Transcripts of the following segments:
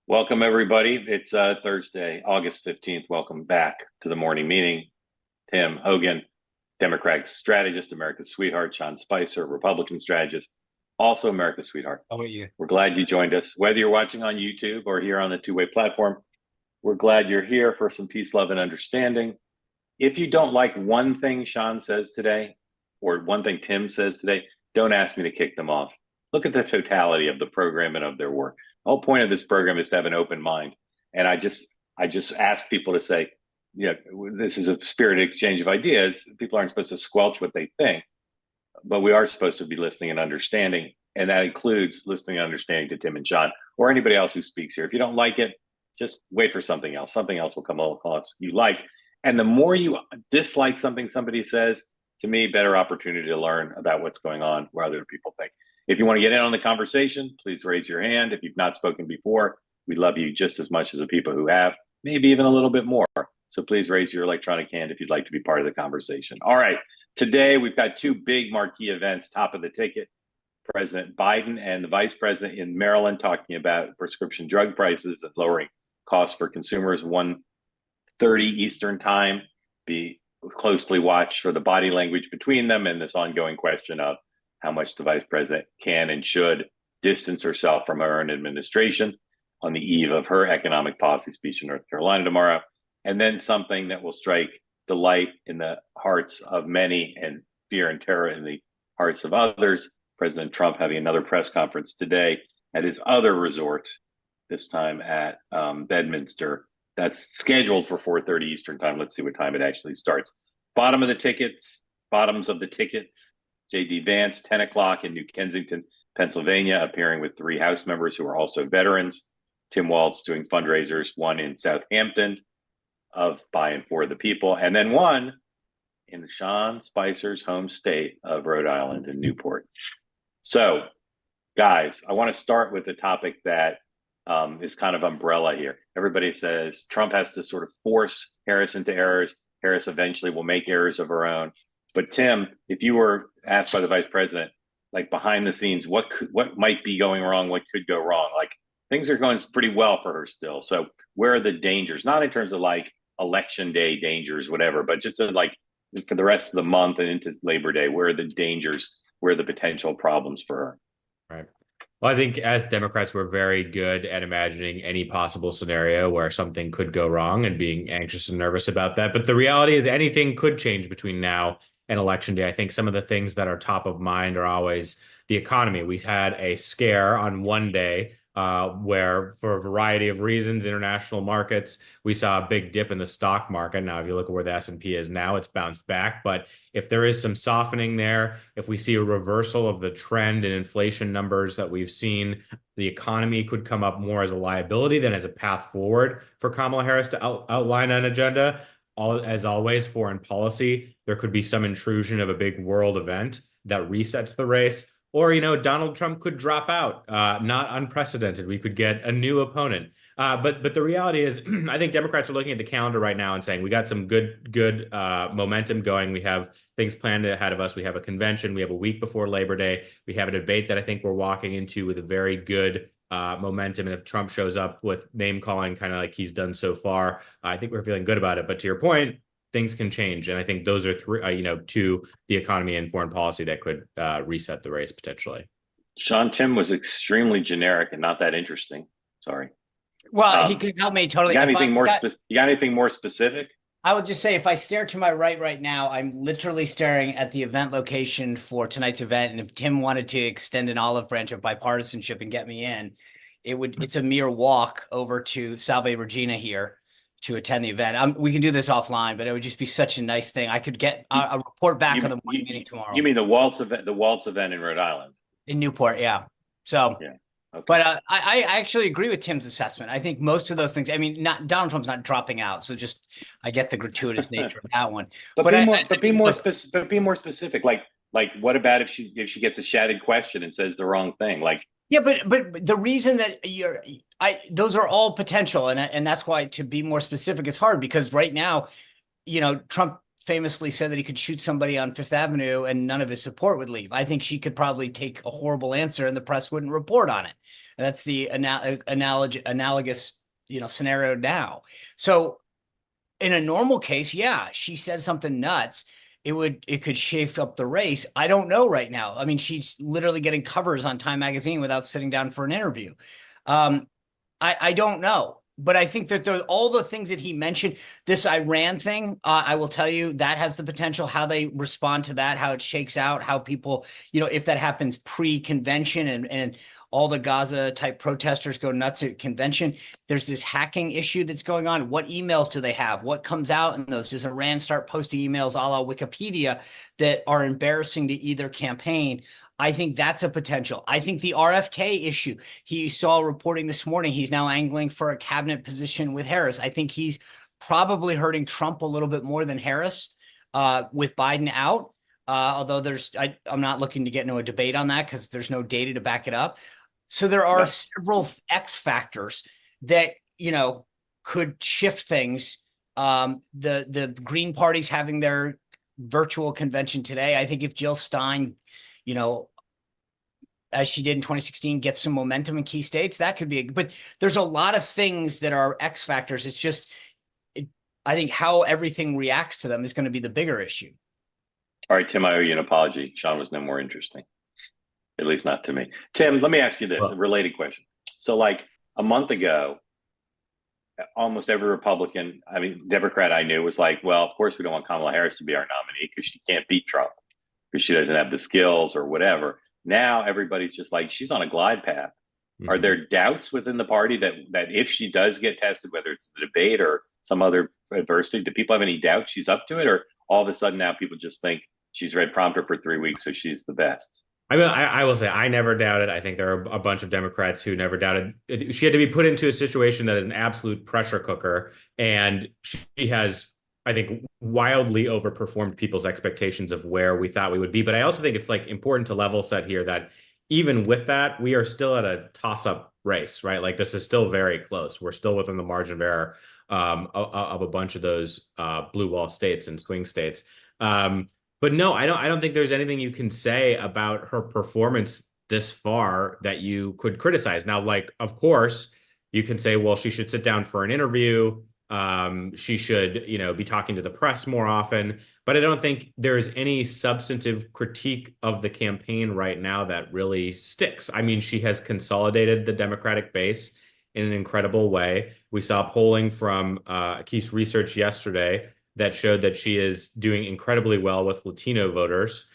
Welcome, everybody. It's Thursday, August 15th. Welcome back to the morning meeting. Tim Hogan, Democratic strategist, America's sweetheart. Sean Spicer, Republican strategist, also America's sweetheart. How about you? We're glad you joined us. Whether you're watching on YouTube or here on the two-way platform, we're glad you're here for some peace, love, and understanding. If you don't like one thing Sean says today or one thing Tim says today, don't ask me to kick them off. Look at the totality of the program and of their work. The whole point of this program is to have an open mind. And I just ask people to say, this is a spirited exchange of ideas. People aren't supposed to squelch what they think, but we are supposed to be listening and understanding. And that includes listening and understanding to Tim and Sean or anybody else who speaks here. If you don't like it, just wait for something else. Something else will come across you like. And the more you dislike something somebody says, to me, better opportunity to learn about what's going on, where other people think. If you want to get in on the conversation, please raise your hand. If you've not spoken before, we love you just as much as the people who have, maybe even a little bit more. So please raise your electronic hand if you'd like to be part of the conversation. All right, today we've got two big marquee events, top of the ticket. President Biden and the vice president in Maryland talking about prescription drug prices and lowering costs for consumers. 1:30 Eastern time. Be closely watched for the body language between them and this ongoing question of how much the vice president can and should distance herself from her own administration on the eve of her economic policy speech in North Carolina tomorrow. And then something that will strike delight in the hearts of many and fear and terror in the hearts of others. President Trump having another press conference today at his other resort, this time at Bedminster. That's scheduled for 4:30 Eastern time. Let's see what time it actually starts. Bottoms of the tickets. J.D. Vance, 10 o'clock in New Kensington, Pennsylvania, appearing with three House members who are also veterans. Tim Walz doing fundraisers, one in Southampton of By and For the People, and then one in Sean Spicer's home state of Rhode Island in Newport. So, guys, I want to start with a topic that is kind of umbrella here. Everybody says Trump has to sort of force Harris into errors. Harris eventually will make errors of her own. But Tim, if you were asked by the vice president, like behind the scenes, what might be going wrong? What could go wrong? Like things are going pretty well for her still. So where are the dangers? Not in terms of like election day dangers, whatever, but just like for the rest of the month and into Labor Day, where are the dangers? Where are the potential problems for her? Right. Well, I think as Democrats, we're very good at imagining any possible scenario where something could go wrong and being anxious and nervous about that. But the reality is anything could change between now and Election Day. I think some of the things that are top of mind are always the economy. We had a scare on one day where, for a variety of reasons, international markets, we saw a big dip in the stock market. Now, if you look at where the S&P is now, it's bounced back. But if there is some softening there, if we see a reversal of the trend in inflation numbers that we've seen, the economy could come up more as a liability than as a path forward for Kamala Harris to outline an agenda. As always, foreign policy, there could be some intrusion of a big world event that resets the race. Or, Donald Trump could drop out, not unprecedented. We could get a new opponent. But the reality is, I think Democrats are looking at the calendar right now and saying, we got some good momentum going. We have things planned ahead of us. We have a convention. We have a week before Labor Day. We have a debate that I think we're walking into with a very good momentum. And if Trump shows up with name calling, kind of like he's done so far, I think we're feeling good about it. But to your point, things can change. And I think those are to the economy and foreign policy that could reset the race potentially. Sean, Tim was extremely generic and not that interesting. Sorry. Well, he could help me totally. You got anything more specific? I would just say if I stare to my right now, I'm literally staring at the event location for tonight's event. And if Tim wanted to extend an olive branch of bipartisanship and get me in, it's a mere walk over to Salve Regina here to attend the event. We can do this offline, but it would just be such a nice thing. I could get a report back on the morning meeting tomorrow. You mean the Waltz event in Rhode Island? In Newport, yeah. So, yeah. Okay. But I actually agree with Tim's assessment. I think most of those things, I mean, Donald Trump's not dropping out. So I get the gratuitous nature of that one. But be more specific. Like what about if she gets a shaded question and says the wrong thing? Like, yeah, but the reason that those are all potential. And that's why to be more specific is hard because right now, Trump famously said that he could shoot somebody on Fifth Avenue and none of his support would leave. I think she could probably take a horrible answer and the press wouldn't report on it. And that's the analogous, scenario now. So in a normal case, yeah, she said something nuts. It could shake up the race. I don't know right now. I mean, she's literally getting covers on Time Magazine without sitting down for an interview. I don't know. But I think that all the things that he mentioned, this Iran thing, I will tell you, that has the potential, how they respond to that, how it shakes out, how people, if that happens pre-convention and all the Gaza type protesters go nuts at convention, there's this hacking issue that's going on. What emails do they have? What comes out in those? Does Iran start posting emails a la Wikipedia that are embarrassing to either campaign? I think that's a potential. I think the RFK issue, he saw reporting this morning, he's now angling for a cabinet position with Harris. I think he's probably hurting Trump a little bit more than Harris with Biden out. Although I'm not looking to get into a debate on that because there's no data to back it up. So there are several X factors that, could shift things. The Green Party's having their virtual convention today. I think if Jill Stein, as she did in 2016, gets some momentum in key states, that could be, but there's a lot of things that are X factors. It's just, I think how everything reacts to them is going to be the bigger issue. All right, Tim, I owe you an apology. Sean was no more interesting, at least not to me. Tim, let me ask you this, a related question. So like a month ago, almost every Democrat I knew was like, well, of course we don't want Kamala Harris to be our nominee because she can't beat Trump because she doesn't have the skills or whatever. Now everybody's just like, she's on a glide path. Mm-hmm. Are there doubts within the party that if she does get tested, whether it's the debate or some other adversity, do people have any doubt she's up to it? Or all of a sudden now people just think she's read prompter for 3 weeks, so she's the best? I will say I never doubted. I think there are a bunch of Democrats who never doubted. She had to be put into a situation that is an absolute pressure cooker. And she has, I think, wildly overperformed people's expectations of where we thought we would be. But I also think it's like important to level set here that even with that, we are still at a toss-up race, right? Like this is still very close. We're still within the margin of error of a bunch of those blue wall states and swing states. But no, I don't think there's anything you can say about her performance this far that you could criticize. Now, like, of course, you can say, well, she should sit down for an interview. She should, be talking to the press more often. But I don't think there's any substantive critique of the campaign right now that really sticks. I mean, she has consolidated the Democratic base in an incredible way. We saw polling from Keith's research yesterday that showed that she is doing incredibly well with Latino voters,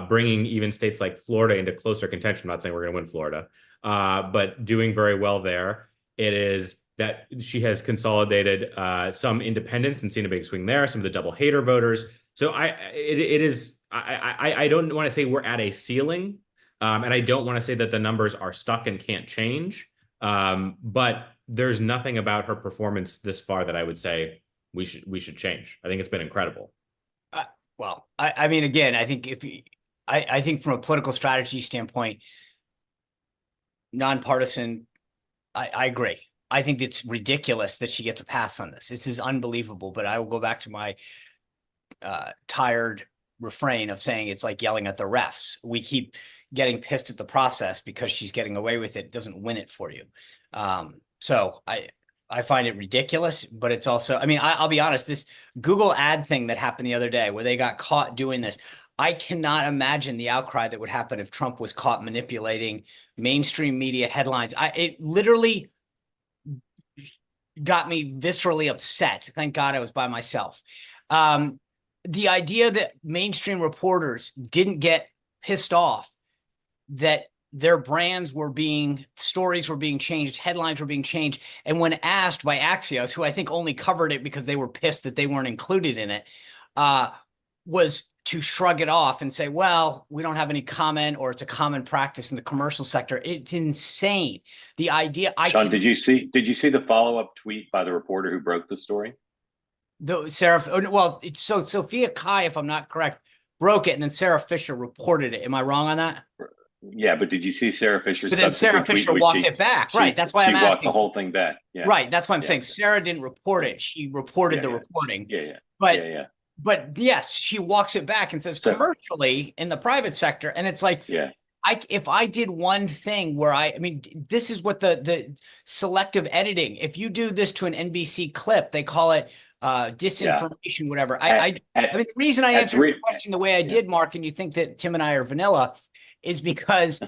bringing even states like Florida into closer contention. I'm not saying we're going to win Florida, but doing very well there. It is that she has consolidated some independents and seen a big swing there, some of the double hater voters. So I don't want to say we're at a ceiling, and I don't want to say that the numbers are stuck and can't change, but there's nothing about her performance this far that I would say we should change. I think it's been incredible. Well, I mean, again, I think I think from a political strategy standpoint, nonpartisan, I agree. I think it's ridiculous that she gets a pass on this. This is unbelievable. But I will go back to my tired refrain of saying it's like yelling at the refs. We keep getting pissed at the process because she's getting away with it. Doesn't win it for you. So I find it ridiculous, but it's also, I mean, I'll be honest, this Google ad thing that happened the other day where they got caught doing this, I cannot imagine the outcry that would happen if Trump was caught manipulating mainstream media headlines. It literally got me viscerally upset. Thank God I was by myself. The idea that mainstream reporters didn't get pissed off that their brands were stories were being changed, headlines were being changed. And when asked by Axios, who I think only covered it because they were pissed that they weren't included in it, was to shrug it off and say, well, we don't have any comment, or it's a common practice in the commercial sector. It's insane. The idea. Sean, did you see the follow-up tweet by the reporter who broke the story? It's Sophia Kai, if I'm not correct, broke it, and then Sarah Fisher reported it. Am I wrong on that? Yeah, but did you see Sarah Fisher's? But then Sarah Fisher walked it back, right? That's why I'm asking. She walked the whole thing back. Yeah. Right. That's why I'm saying Sarah didn't report it. She reported the reporting. Yeah. But but yes, she walks it back and says So, commercially in the private sector. And it's like, yeah, if I did one thing where I mean, this is what the selective editing, if you do this to an NBC clip, they call it yeah. disinformation, whatever. At, I mean, the reason I at answered the three, question the way I yeah, did, Mark, and you think that Tim and I are vanilla, is because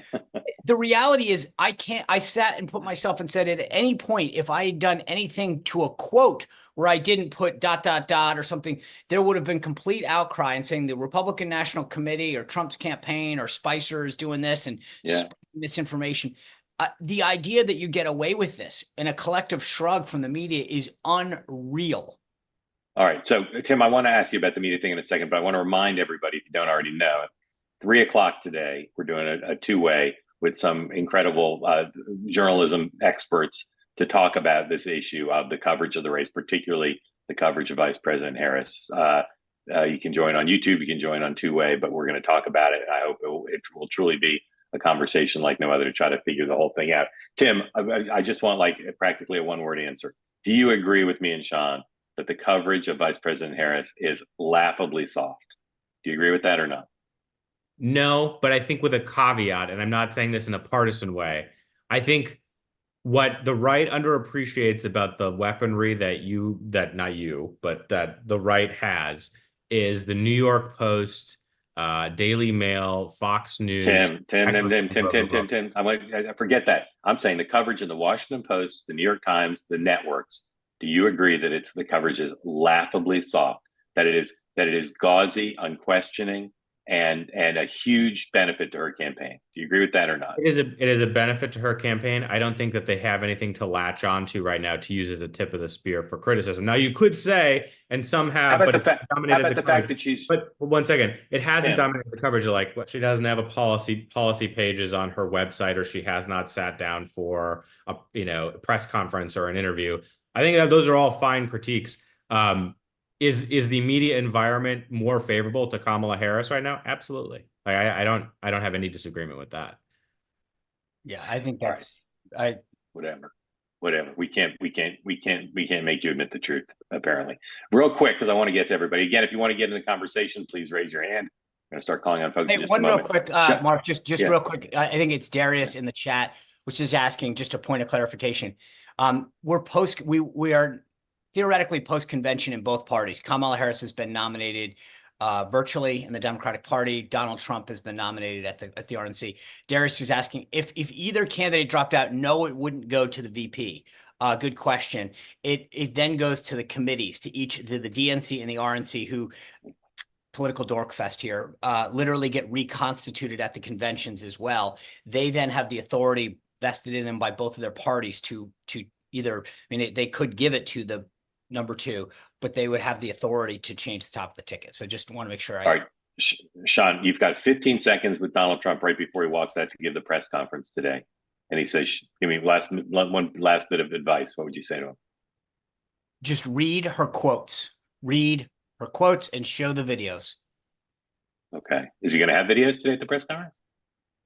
the reality is I sat and put myself and said at any point, if I had done anything to a quote where I didn't put ... or something, there would have been complete outcry and saying the Republican National Committee or Trump's campaign or Spicer is doing this and yeah. misinformation. The idea that you get away with this in a collective shrug from the media is unreal. All right. So, Tim, I want to ask you about the media thing in a second, but I want to remind everybody, if you don't already know, at 3 o'clock today, we're doing a two-way with some incredible journalism experts to talk about this issue of the coverage of the race, particularly the coverage of Vice President Harris. You can join on YouTube, you can join on two-way, but we're going to talk about it. I hope it will truly be a conversation like no other to try to figure the whole thing out. Tim, I just want like practically a one-word answer. Do you agree with me and Sean that the coverage of Vice President Harris is laughably soft? Do you agree with that or not? No, but I think with a caveat, and I'm not saying this in a partisan way. I think what the right underappreciates about the weaponry that not you, but that the right has is the New York Post, Daily Mail, Fox News. Tim. I forget that. I'm saying the coverage in the Washington Post, the New York Times, the networks. Do you agree that the coverage is laughably soft? That it is gauzy, unquestioning, and a huge benefit to her campaign. Do you agree with that or not? It is a benefit to her campaign. I don't think that they have anything to latch onto right now to use as a tip of the spear for criticism. Now you could say, and some have, but it's How dominated about the the fact coverage. that she's But 1 second, it hasn't Tim? dominated the coverage. Like she doesn't have a policy pages on her website, or she has not sat down for a press conference or an interview. I think that those are all fine critiques. Is the media environment more favorable to Kamala Harris right now? Absolutely. Like I don't have any disagreement with that. Yeah, I think All that's whatever. We can't make you admit the truth, apparently. Real quick, because I want to get to everybody. Again, if you want to get in the conversation, please raise your hand. I'm going to start calling on folks in just a one real moment. quick, Mark, just Yeah. real quick. I think it's Darius in the chat, which is asking just a point of clarification. We are theoretically post convention in both parties. Kamala Harris has been nominated virtually in the Democratic Party. Donald Trump has been nominated at the RNC. Darius was asking if either candidate dropped out. No, it wouldn't go to the VP. Good question. It then goes to the committees, to the DNC and the RNC, who, political dork fest here, literally get reconstituted at the conventions as well. They then have the authority vested in them by both of their parties to either, I mean, they could give it to the number two, but they would have the authority to change the top of the ticket. So just want to make sure. All right, Sean, you've got 15 seconds with Donald Trump right before he walks out to give the press conference today, and he says, "Give me one last bit of advice." What would you say to him? Just read her quotes. Read her quotes and show the videos. Okay. Is he going to have videos today at the press conference?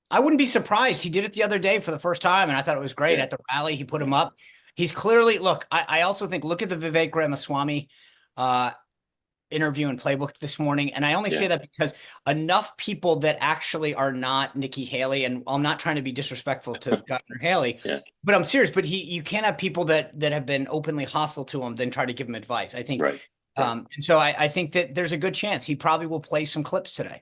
I wouldn't be surprised. He did it the other day for the first time, and I thought it was great. At the rally, he put him up. He's clearly, look, I also think, look at the Vivek Ramaswamy interview and playbook this morning. And I only say that because enough people that actually are not Nikki Haley, and I'm not trying to be disrespectful to Governor Haley, but I'm serious, but you can't have people that have been openly hostile to him then try to give him advice. I think, and so I think that there's a good chance he probably will play some clips today.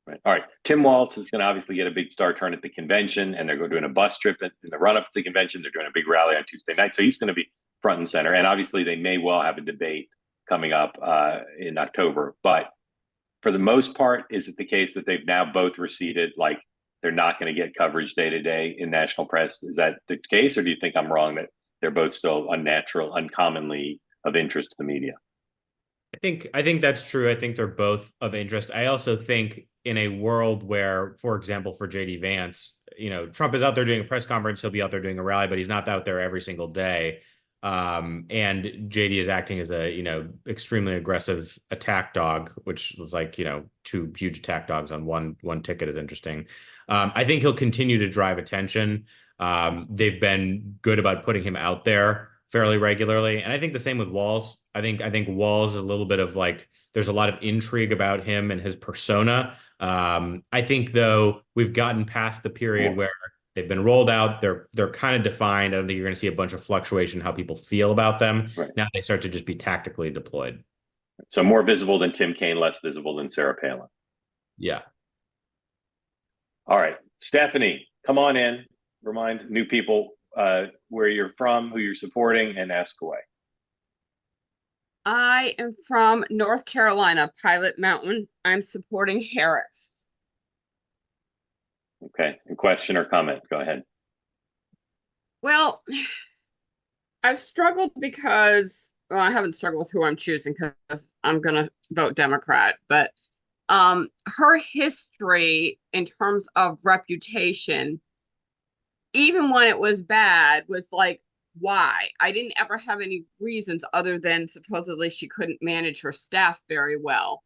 Right. All right. Tim Walz is going to obviously get a big star turn at the convention, and they're doing a bus trip in the run up to the convention. They're doing a big rally on Tuesday night. So he's going to be front and center. And obviously they may well have a debate coming up in October. But for the most part, is it the case that they've now both receded? Like they're not going to get coverage day to day in national press? Is that the case? Or do you think I'm wrong that they're both still uncommonly of interest to the media? I think that's true. I think they're both of interest. I also think in a world where, for example, for JD Vance, Trump is out there doing a press conference, he'll be out there doing a rally, but he's not out there every single day. And JD is acting as a, extremely aggressive attack dog, which was like, two huge attack dogs on one ticket is interesting. I think he'll continue to drive attention. They've been good about putting him out there fairly regularly. And I think the same with Walz. I think Walz is a little bit of like There's a lot of intrigue about him and his persona. I think, though, we've gotten past the period where they've been rolled out. They're kind of defined. I don't think you're going to see a bunch of fluctuation how people feel about them. Right. Now they start to just be tactically deployed. So more visible than Tim Kaine, less visible than Sarah Palin. Yeah. All right, Stephanie, come on in. Remind new people where you're from, who you're supporting, and ask away. I am from North Carolina, Pilot Mountain. I'm supporting Harris. Okay, a question or comment? Go ahead. Well, I've struggled because, well, I haven't struggled with who I'm choosing because I'm going to vote Democrat, but her history in terms of reputation, even when it was bad, was like, why? I didn't ever have any reasons other than supposedly she couldn't manage her staff very well.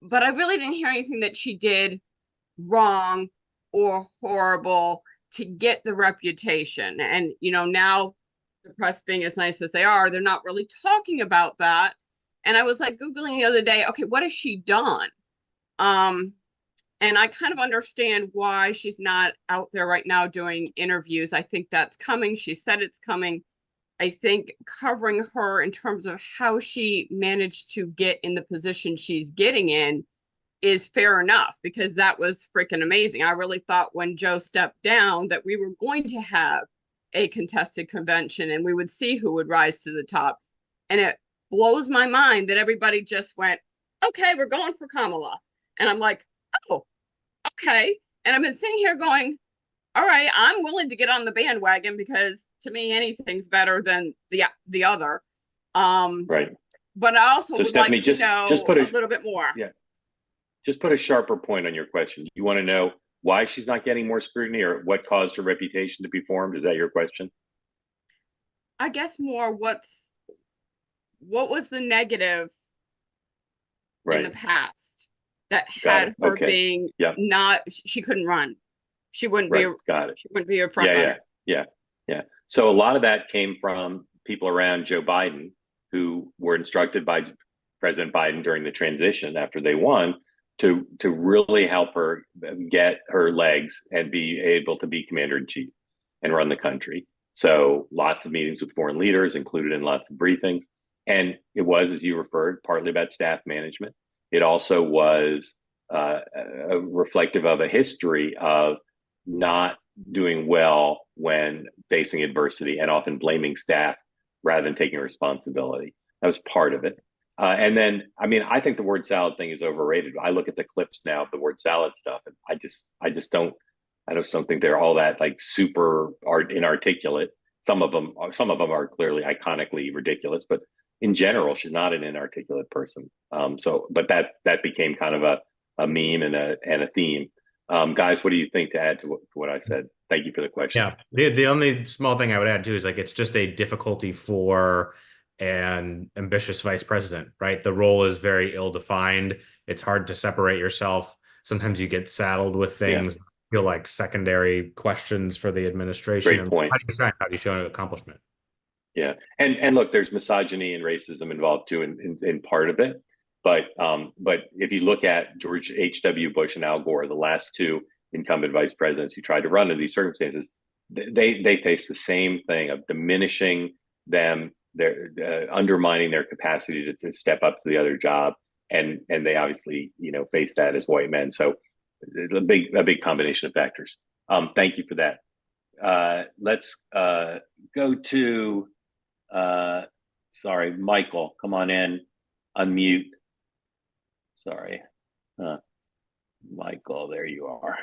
But I really didn't hear anything that she did wrong or horrible to get the reputation. And, you know, now the press being as nice as they are, they're not really talking about that. And I was like Googling the other day, okay, what has she done? And I kind of understand why she's not out there right now doing interviews. I think that's coming. She said it's coming. I think covering her in terms of how she managed to get in the position she's getting in is fair enough, because that was freaking amazing. I really thought when Joe stepped down that we were going to have a contested convention and we would see who would rise to the top. And it blows my mind that everybody just went, okay, we're going for Kamala. And I'm like, oh, okay. And I've been sitting here going, all right, I'm willing to get on the bandwagon because to me, anything's better than the other. Right. But I also would Stephanie, like to know just put a little bit more. Yeah. Just put a sharper point on your question. You want to know why she's not getting more scrutiny or what caused her reputation to be formed? Is that your question? I guess more what was the negative in the past that had her being not, she couldn't run. She wouldn't be she wouldn't be a front runner. Yeah. So a lot of that came from people around Joe Biden who were instructed by President Biden during the transition after they won to really help her get her legs and be able to be commander-in-chief and run the country. So lots of meetings with foreign leaders included in lots of briefings. And it was, as you referred, partly about staff management. It also was reflective of a history of not doing well when facing adversity and often blaming staff rather than taking responsibility. That was part of it. And then, I mean, I think the word salad thing is overrated. I look at the clips now of the word salad stuff, and I just don't think they're all that like super inarticulate. Some of them are clearly iconically ridiculous, but in general, she's not an inarticulate person. But that became kind of a meme and a theme. Guys, what do you think to add to what I said? Thank you for the question. Yeah, the only small thing I would add too is like it's just a difficulty for an ambitious vice president, right? The role is very ill-defined. It's hard to separate yourself. Sometimes you get saddled with things that feel like secondary questions for the administration. Great point. How do you show an accomplishment? Yeah, and look, there's misogyny and racism involved too in part of it. But if you look at George H.W. Bush and Al Gore, the last two incumbent vice presidents who tried to run in these circumstances, they faced the same thing of diminishing them, they're undermining their capacity to step up to the other job, and they obviously face that as white men. So a big combination of factors. Thank you for that. Let's go to Michael. Come on in, unmute. Sorry, Michael. There you are.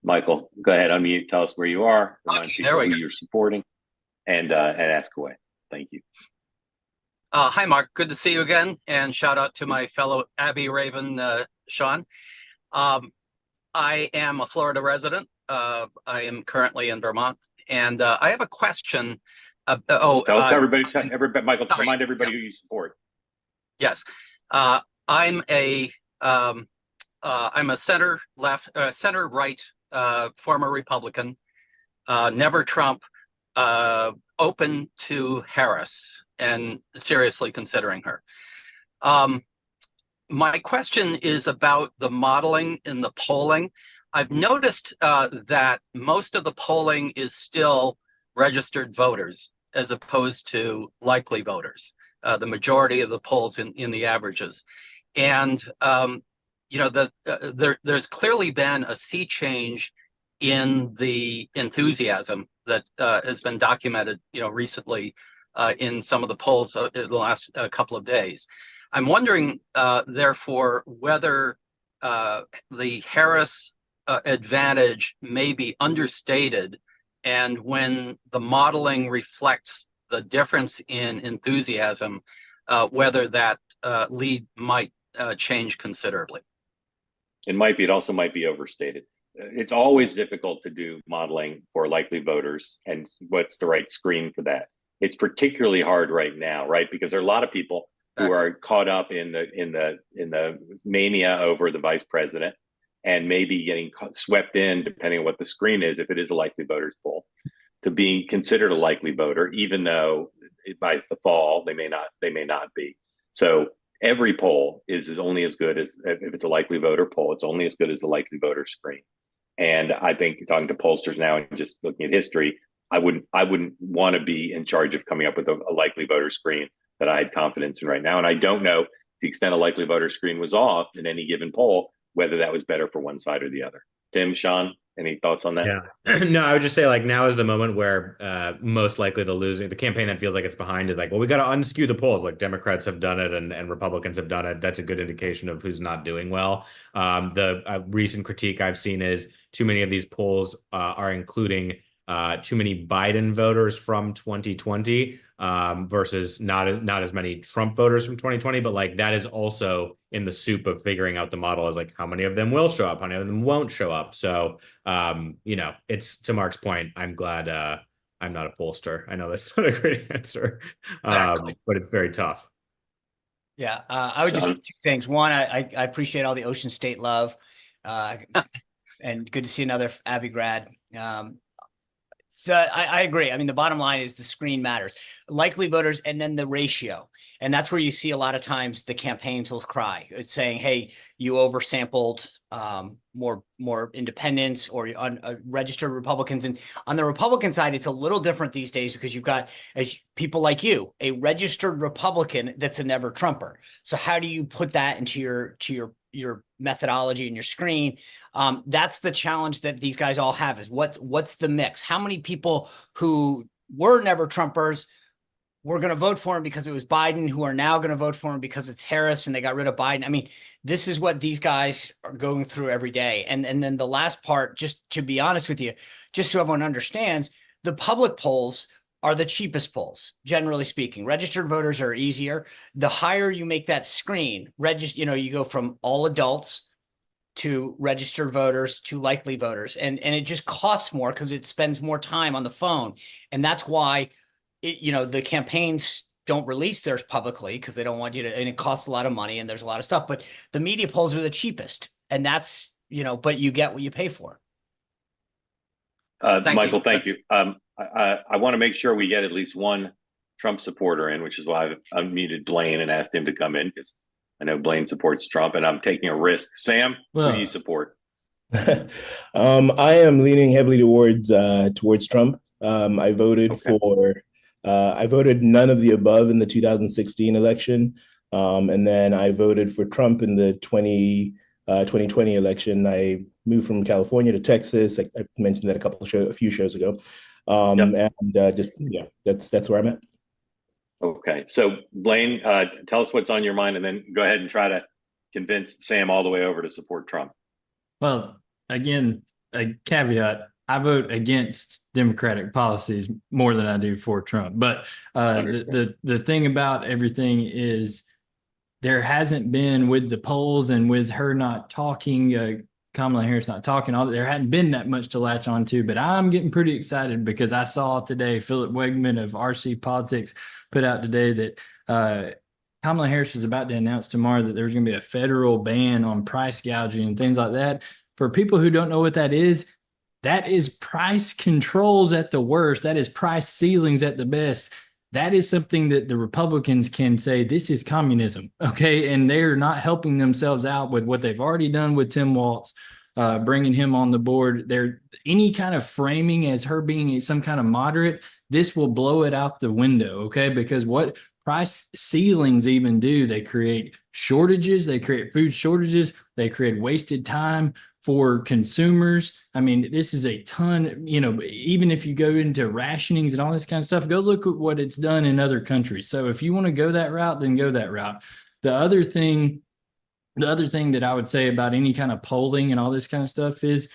Michael, go ahead, unmute. Tell us where you are. Remind people who you're supporting. And ask away. Thank you. Hi, Mark. Good to see you again. And shout out to my fellow Abbey Raven, Sean. I am a Florida resident. I am currently in Vermont. And I have a question. Tell everybody, Michael, remind everybody who you support. Yes. I'm a center right former Republican, never Trump, open to Harris. and seriously considering her. My question is about the modeling in the polling. I've noticed that most of the polling is still registered voters as opposed to likely voters, the majority of the polls in the averages. And, there's clearly been a sea change in the enthusiasm that has been documented, recently in some of the polls in the last couple of days. I'm wondering, therefore, whether the Harris advantage may be understated, and when the modeling reflects the difference in enthusiasm, whether that lead might change considerably. It might be. It also might be overstated. It's always difficult to do modeling for likely voters and what's the right screen for that. It's particularly hard right now, right? Because there are a lot of people who are caught up in the mania over the vice president and maybe getting swept in, depending on what the screen is, if it is a likely voters poll, to being considered a likely voter, even though by the fall they may not be. So every poll is only as good as, if it's a likely voter poll, it's only as good as the likely voter screen. And I think, talking to pollsters now and just looking at history, I wouldn't want to be in charge of coming up with a likely voter screen that I had confidence in right now. And I don't know, to the extent a likely voter screen was off in any given poll, whether that was better for one side or the other. Tim, Sean, any thoughts on that? Yeah. No, I would just say, like, now is the moment where most likely the losing, the campaign that feels like it's behind is like, well, we got to unskew the polls. Like, Democrats have done it and Republicans have done it. That's a good indication of who's not doing well. The recent critique I've seen is too many of these polls are including too many Biden voters from 2020 versus not as many Trump voters from 2020. But like, that is also in the soup of figuring out the model, is like, how many of them will show up, how many of them won't show up. So it's, to Mark's point, I'm glad I'm not a pollster. I know that's not a great answer, Exactly. but it's very tough. Yeah, I would just say two things. One, I appreciate all the Ocean State love, and good to see another Abbey grad. So I agree. I mean, the bottom line is the screen matters. Likely voters, and then the ratio. And that's where you see a lot of times the campaigns will cry. It's saying, hey, you oversampled more independents or registered Republicans. And on the Republican side, it's a little different these days because you've got, as people like you, a registered Republican that's a never Trumper. So how do you put that into your methodology and your screen? That's the challenge that these guys all have, is what's the mix? How many people who were never Trumpers were going to vote for him because it was Biden, who are now going to vote for him because it's Harris and they got rid of Biden? I mean, this is what these guys are going through every day. And then the last part, just to be honest with you, just so everyone understands, the public polls are the cheapest polls, generally speaking. Registered voters are easier. The higher you make that screen, you go from all adults to registered voters to likely voters. And it just costs more because it spends more time on the phone. And that's why the campaigns don't release theirs publicly, because they don't want you to, and it costs a lot of money and there's a lot of stuff, but the media polls are the cheapest. And that's, but you get what you pay for. Michael, thank you. I want to make sure we get at least one Trump supporter in, which is why I've unmuted Blaine and asked him to come in, because I know Blaine supports Trump and I'm taking a risk. Sam, who do you support? I am leaning heavily towards Trump. I voted I voted none of the above in the 2016 election. And then I voted for Trump in the 2020 election. I moved from California to Texas. I mentioned that a few shows ago. That's where I'm at. Okay. So Blaine, tell us what's on your mind, and then go ahead and try to convince Sam all the way over to support Trump. Well, again, a caveat, I vote against Democratic policies more than I do for Trump. But the thing about everything is, there hasn't been, with the polls and with her not talking, Kamala Harris not talking, there hadn't been that much to latch on to. But I'm getting pretty excited because I saw today Philip Wegman of RC Politics put out today that Kamala Harris is about to announce tomorrow that there's going to be a federal ban on price gouging and things like that. For people who don't know what that is price controls at the worst. That is price ceilings at the best. that is something that the Republicans can say, this is communism, okay? And they're not helping themselves out with what they've already done with Tim Walz, bringing him on the board. There, any kind of framing as her being some kind of moderate, this will blow it out the window, okay? Because what price ceilings even do, they create shortages, they create food shortages, they create wasted time for consumers. I mean, this is a ton, even if you go into rationings and all this kind of stuff, go look at what it's done in other countries. So if you want to go that route, then go that route. The other thing that I would say about any kind of polling and all this kind of stuff is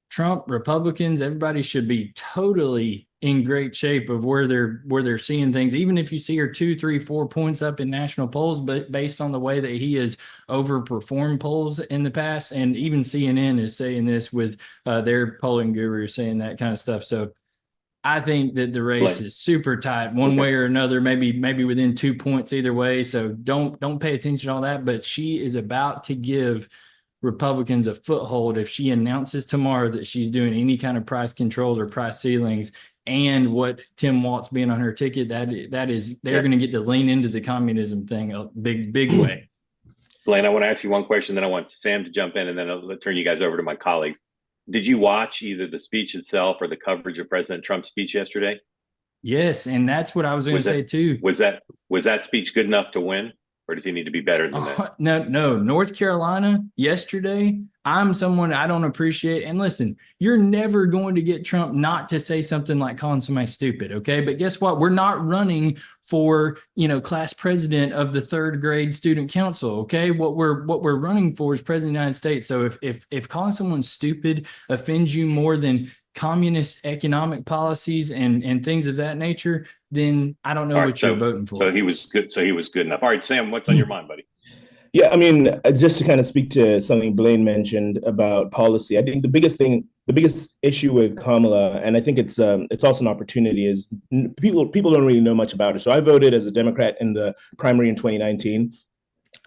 Trump, Republicans, everybody should be totally in great shape of where they're seeing things. Even if you see her 2, 3, 4 points up in national polls, but based on the way that he has overperformed polls in the past, and even CNN is saying this with their polling guru saying that kind of stuff. So I think that the race is super tight one way or another, maybe within 2 points either way. So don't pay attention to all that. But she is about to give Republicans a foothold if she announces tomorrow that she's doing any kind of price controls or price ceilings. And what Tim Walz being on her ticket, that is they're going to get to lean into the communism thing a big way. Blaine, I want to ask you one question, then I want Sam to jump in, and then I'll turn you guys over to my colleagues. Did you watch either the speech itself or the coverage of President Trump's speech yesterday? Yes, and that's what I was going to say too. Was that speech good enough to win, or does he need to be better than that? No. North Carolina yesterday, I'm someone I don't appreciate. And listen, you're never going to get Trump not to say something like calling somebody stupid, okay? But guess what? We're not running for, class president of the third grade student council, okay? What we're running for is president of the United States. So if calling someone stupid offends you more than communist economic policies and things of that nature, then I don't know what you're voting for. So he was good. So he was good enough. All right, Sam, what's on your mind, buddy? Yeah, I mean, just to kind of speak to something Blaine mentioned about policy, I think the biggest issue with Kamala, and I think it's also an opportunity, is people don't really know much about her. So I voted as a Democrat in the primary in 2019.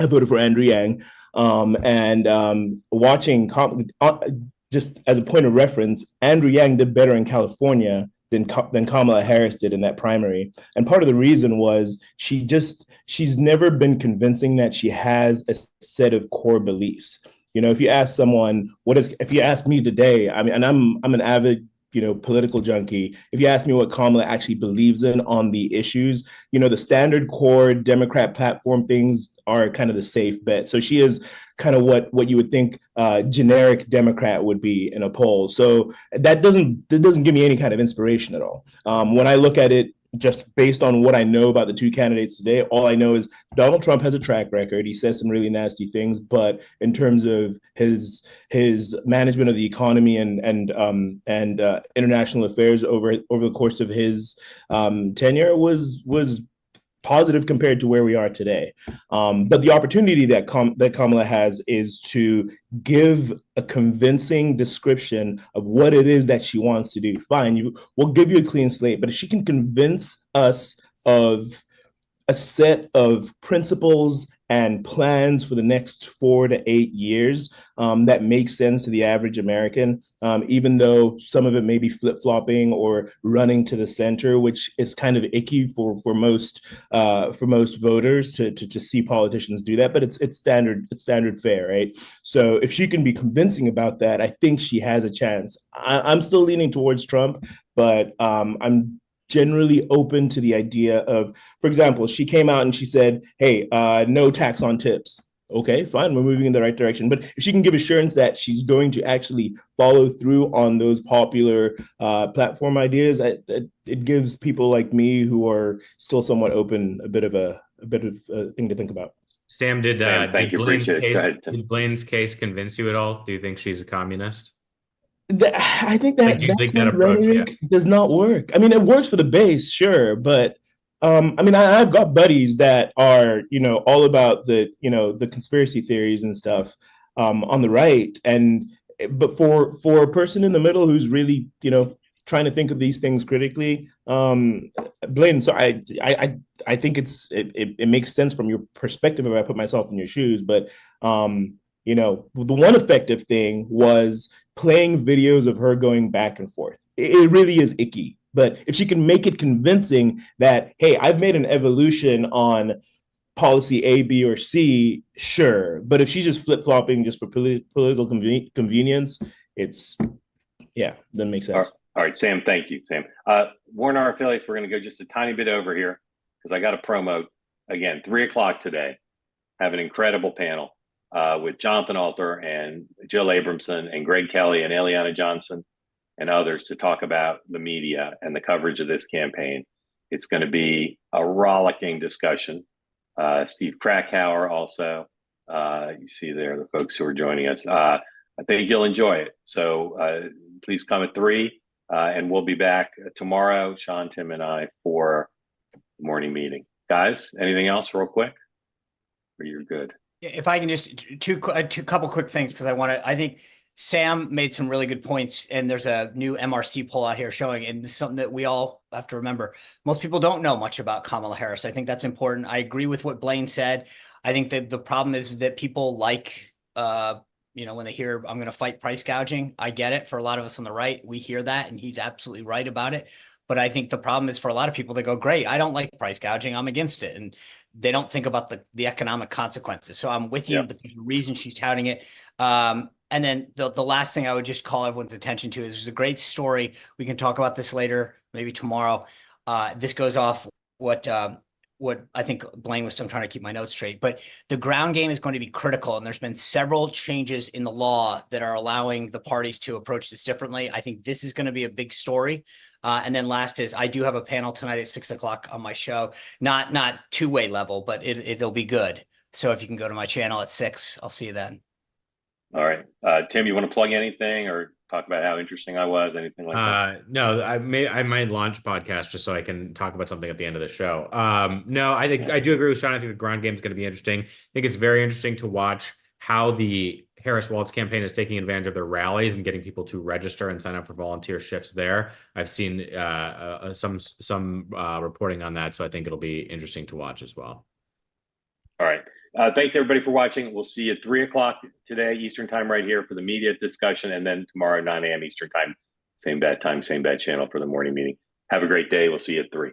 I voted for Andrew Yang, watching just as a point of reference, Andrew Yang did better in California than Kamala Harris did in that primary. And part of the reason was she's never been convincing that she has a set of core beliefs. If you ask someone, if you ask me today, I mean, and I'm an avid, political junkie. If you ask me what Kamala actually believes in on the issues, the standard core Democrat platform things are kind of the safe bet. So she is kind of what you would think generic Democrat would be in a poll. So that doesn't give me any kind of inspiration at all. When I look at it, just based on what I know about the two candidates today, all I know is Donald Trump has a track record. He says some really nasty things, but in terms of his management of the economy and international affairs over the course of his tenure was positive compared to where we are today. But the opportunity that Kamala has is to give a convincing description of what it is that she wants to do. Fine, we'll give you a clean slate, but if she can convince us of a set of principles and plans for the next 4 to 8 years that make sense to the average American, even though some of it may be flip-flopping or running to the center, which is kind of icky for most voters to see politicians do that. But it's standard fare, right? So if she can be convincing about that, I think she has a chance. I'm still leaning towards Trump, but I'm generally open to the idea of, for example, she came out and she said, hey, no tax on tips. Okay, fine, we're moving in the right direction. But if she can give assurance that she's going to actually follow through on those popular platform ideas, it gives people like me who are still somewhat open a bit of a thing to think about. Sam, did Blaine's case convince you at all? Do you think she's a communist? I think that rhetoric does not work. I mean, it works for the base, sure, but I mean, I've got buddies that are, all about the conspiracy theories and stuff on the right, but for a person in the middle who's really, trying to think of these things critically, Blaine. So I think it makes sense from your perspective if I put myself in your shoes, but the one effective thing was playing videos of her going back and forth. It really is icky But if she can make it convincing that, hey, I've made an evolution on policy A, B, or C, sure. But if she's just flip-flopping just for political convenience, it's, yeah, doesn't make sense. All right, Sam, thank you, Sam. Warn our affiliates, we're going to go just a tiny bit over here because I got to promote, again, 3 o'clock today. Have an incredible panel with Jonathan Alter and Jill Abramson and Greg Kelly and Eliana Johnson and others to talk about the media and the coverage of this campaign. It's going to be a rollicking discussion. Steve Krakauer also, you see there the folks who are joining us. I think you'll enjoy it. So please come at 3 and we'll be back tomorrow, Sean, Tim, and I for the morning meeting. Guys, anything else real quick? Or you're good? If I can just two couple quick things, because I think Sam made some really good points, and there's a new MRC poll out here showing, and this is something that we all have to remember. Most people don't know much about Kamala Harris. I think that's important. I agree with what Blaine said. I think that the problem is that people like, when they hear I'm going to fight price gouging, I get it. For a lot of us on the right, we hear that, and he's absolutely right about it. But I think the problem is for a lot of people, they go, great, I don't like price gouging, I'm against it. And they don't think about the economic consequences. So I'm with you, but there's a reason she's touting it. And then the last thing I would just call everyone's attention to is there's a great story. We can talk about this later, maybe tomorrow. This goes off what I think Blaine was, I'm trying to keep my notes straight, but the ground game is going to be critical. And there's been several changes in the law that are allowing the parties to approach this differently. I think this is going to be a big story. And then last is I do have a panel tonight at 6 o'clock on my show, not two-way level, but it'll be good. So if you can go to my channel at 6, I'll see you then. All right. Tim, you want to plug anything or talk about how interesting I was, anything like that? No, I might launch a podcast just so I can talk about something at the end of the show. No, I think I do agree with Sean. I think the ground game is going to be interesting. I think it's very interesting to watch how the Harris-Walz campaign is taking advantage of their rallies and getting people to register and sign up for volunteer shifts there. I've seen some reporting on that, so I think it'll be interesting to watch as well. All right. Thanks everybody for watching. We'll see you at 3 o'clock today Eastern time right here for the media discussion, and then tomorrow 9 a.m. Eastern time, same bad time, same bad channel for the morning meeting. Have a great day. We'll see you at 3.